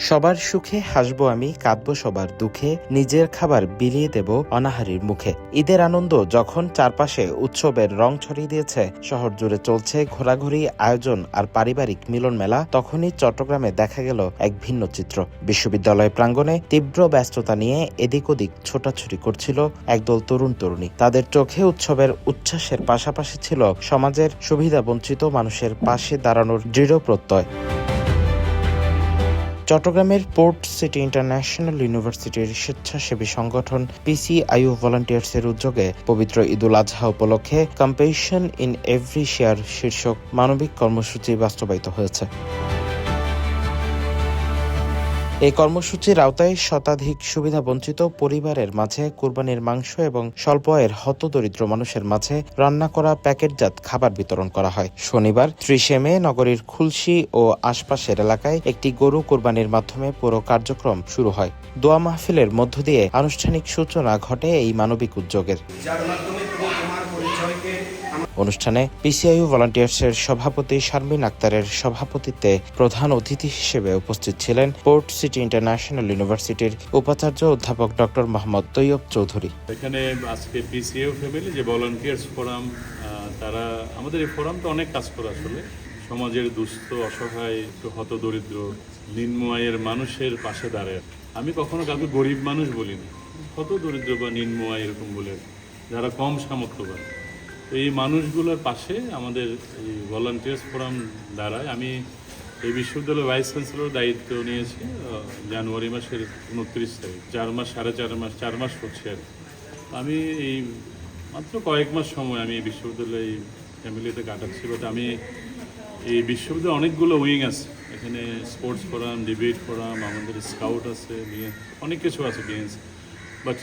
সবার সুখে হাসবো আমি, কাঁদবো সবার দুঃখে, নিজের খাবার বিলিয়ে দেব অনাহারীর মুখে। ঈদের আনন্দ যখন চারপাশে উৎসবের রং ছড়িয়ে দিয়েছে, শহর জুড়ে চলছে ঘোরাঘুরি, আয়োজন আর পারিবারিক মিলন মেলা, তখনই চট্টগ্রামে দেখা গেল এক ভিন্ন চিত্র। বিশ্ববিদ্যালয় প্রাঙ্গণে তীব্র ব্যস্ততা নিয়ে এদিক ওদিক ছোটাছুটি করছিল একদল তরুণ তরুণী। তাদের চোখে উৎসবের উচ্ছ্বাসের পাশাপাশি ছিল সমাজের সুবিধাবঞ্চিত মানুষের পাশে দাঁড়ানোর দৃঢ় প্রত্যয়। চট্টগ্রামের পোর্ট সিটি ইন্টারন্যাশনাল ইউনিভার্সিটির স্বেচ্ছাসেবী সংগঠন পিসিআইইউ ভলান্টিয়ার্সের উদ্যোগে পবিত্র ঈদুল আজহা উপলক্ষে কম্পেশন ইন এভরি শেয়ার শীর্ষক মানবিক কর্মসূচি বাস্তবায়িত হয়েছে। এই কর্মসূচির আওতায় শতাধিক সুবিধাবঞ্চিত পরিবারের মাঝে কুরবানির মাংস এবং স্বল্প আয়ের হতদরিদ্র মানুষের মাঝে রান্না করা প্যাকেটজাত খাবার বিতরণ করা হয়। শনিবার ৩০ মে নগরীর খুলশী ও আশপাশের এলাকায় একটি গরু কোরবানির মাধ্যমে পুরো কার্যক্রম শুরু হয়। দোয়া মাহফিলের মধ্য দিয়ে আনুষ্ঠানিক সূচনা ঘটে এই মানবিক উদ্যোগের। অনুষ্ঠানে পিসিআইইউ ভলান্টিয়ার্সের সভাপতি শারমিন আক্তারের সভাপতিত্বে প্রধান অতিথি হিসেবে উপস্থিত ছিলেন পোর্ট সিটি ইন্টারন্যাশনাল ইউনিভার্সিটির উপাচার্য অধ্যাপক ডক্টর মোহাম্মদ তৈয়ব চৌধুরী। এখানে আজকে পিসিআইইউ ফ্যামিলি যে ভলান্টিয়ার্স ফোরাম, তারা আমাদের এই ফোরামটা অনেক কাজ করে আসলে সমাজের দুস্থ, অসহায়, হতদরিদ্র, নিম্ন আয়ের মানুষের পাশে দাঁড়ায়। আমি কখনো কাউকে গরিব মানুষ বলিনি, হতদরিদ্র বা নিম্ন আয় এরকম বলে, যারা কম সামর্থ্যবান, এই মানুষগুলোর পাশে আমাদের এই ভলান্টিয়ার্স ফোরাম দাঁড়ায়। আমি এই বিশ্ববিদ্যালয়ের ভাইস চ্যান্সেলর দায়িত্ব নিয়েছি জানুয়ারি মাসের 29 তারিখ। 4 মাস হচ্ছে আর আমি এই মাত্র কয়েক মাস সময় আমি এই বিশ্ববিদ্যালয়ে এই ফ্যামিলিতে কাটাচ্ছি। বাট আমি এই বিশ্ববিদ্যালয়ে অনেকগুলো উইং আছে, এখানে স্পোর্টস ফোরাম, ডিবেট ফোরাম, আমাদের স্কাউট আছে, অনেক কিছু আছে বিএনসি, বাট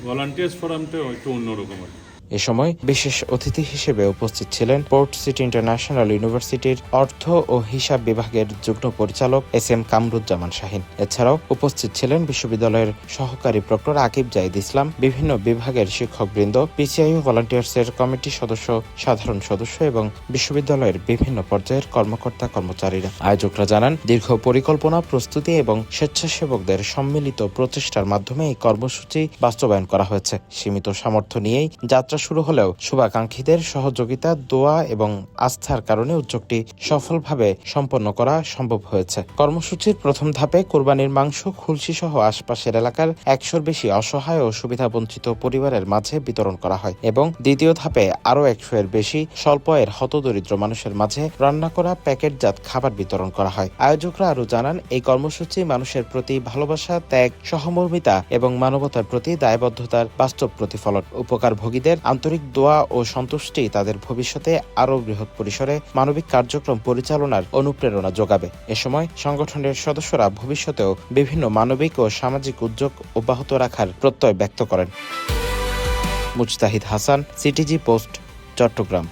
ভলান্টিয়ার্স ফোরামটাও একটু অন্যরকম আর। এ সময় বিশেষ অতিথি হিসেবে উপস্থিত ছিলেন পোর্ট সিটি ইন্টারন্যাশনাল ইউনিভার্সিটির অর্থ ও হিসাব বিভাগের যুগ্ম পরিচালক এস.এম. কামরুজ্জামান শাহীন। এছাড়াও উপস্থিত ছিলেন বিশ্ববিদ্যালয়ের সহকারী প্রক্টর আকিব জাহিদ ইসলাম, বিভিন্ন বিভাগের শিক্ষকবৃন্দ, পিসিআইইউ ভলান্টিয়ার্সের কমিটি সদস্য, সাধারণ সদস্য এবং বিশ্ববিদ্যালয়ের বিভিন্ন পর্যায়ের কর্মকর্তা কর্মচারীরা। আয়োজকরা জানান, দীর্ঘ পরিকল্পনা, প্রস্তুতি এবং স্বেচ্ছাসেবকদের সম্মিলিত প্রচেষ্টার মাধ্যমে এই কর্মসূচি বাস্তবায়ন করা হয়েছে। সীমিত সামর্থ্য নিয়েই যাত্রা শুরু হলেও শুভাকাঙ্ক্ষীদের সহযোগিতা, দোয়া এবং আস্থার কারণে উদ্যোগটি সফলভাবে সম্পন্ন করা সম্ভব হয়েছে। কর্মসূচির প্রথম ধাপে কোরবানির মাংস খুলশী সহ আশপাশের এলাকার 100-র বেশি অসহায় ও সুবিধাবঞ্চিত পরিবারের মাঝে বিতরণ করা হয় এবং দ্বিতীয় ধাপে আরও 100-এর বেশি স্বল্প আয়ের হতদরিদ্র মানুষের মাঝে রান্না করা প্যাকেটজাত খাবার বিতরণ করা হয়। আয়োজকরা আরও জানান, এই কর্মসূচি মানুষের প্রতি ভালোবাসা, ত্যাগ, সহমর্মিতা এবং মানবতার প্রতি দায়বদ্ধতার বাস্তব প্রতিফলন। উপকারভোগীদের আন্তরিক দোয়া ও সন্তুষ্টি তাদের ভবিষ্যতে আরও বৃহৎ পরিসরে মানবিক কার্যক্রম পরিচালনার অনুপ্রেরণা যোগাবে। এ সময় সংগঠনের সদস্যরা ভবিষ্যতেও বিভিন্ন মানবিক ও সামাজিক উদ্যোগ অব্যাহত রাখার প্রত্যয় ব্যক্ত করেন। মুজতাহিদ হাসান, সিটিজি পোস্ট, চট্টগ্রাম।